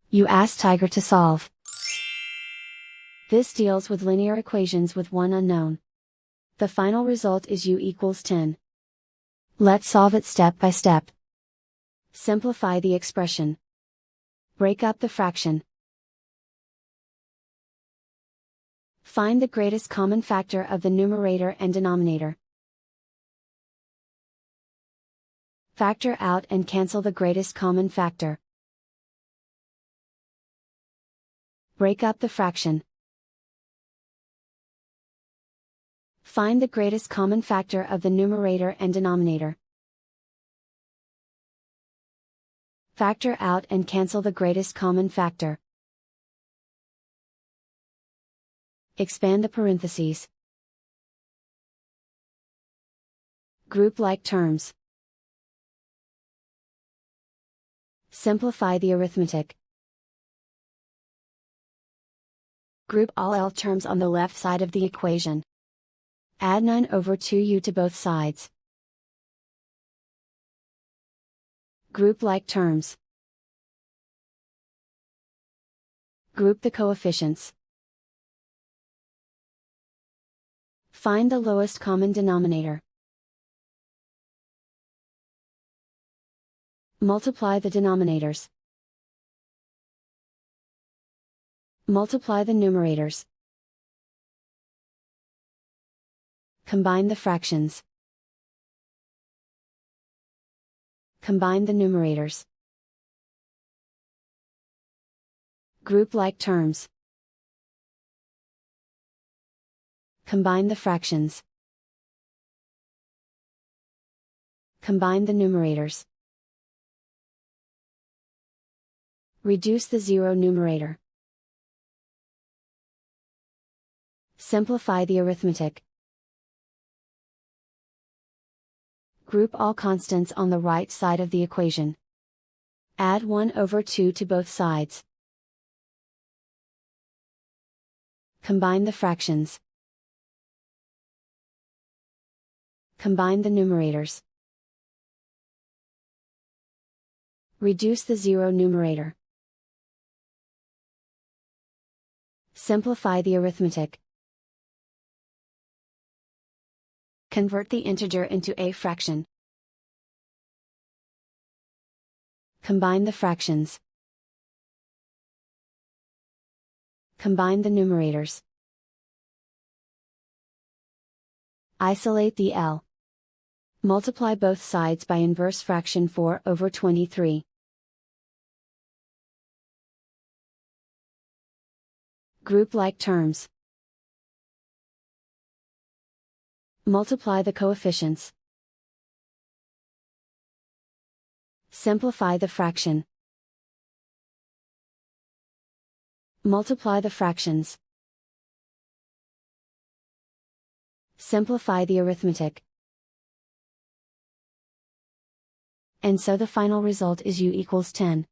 You ask Tiger to solve. This deals with linear equations with one unknown. The final result is u equals 10. Let's solve it step by step. Simplify the expression. Break up the fraction. Find the greatest common factor of the numerator and denominator. Factor out and cancel the greatest common factor. Break up the fraction. Find the greatest common factor of the numerator and denominator. Factor out and cancel the greatest common factor. Expand the parentheses. Group like terms. Simplify the arithmetic. Group all L terms on the left side of the equation. Add 9/2u to both sides. Group like terms. Group the coefficients. Find the lowest common denominator. Multiply the denominators. Multiply the numerators. Combine the fractions. Combine the numerators. Group like terms. Combine the fractions. Combine the numerators. Reduce the zero numerator. Simplify the arithmetic. Group all constants on the right side of the equation. Add 1/2 to both sides. Combine the fractions. Combine the numerators. Reduce the zero numerator. Simplify the arithmetic. Convert the integer into a fraction. Combine the fractions. Combine the numerators. Isolate the L. Multiply both sides by inverse fraction 4/23. Group like terms. Multiply the coefficients. Simplify the fraction. Multiply the fractions. Simplify the arithmetic. And so the final result is u equals 10.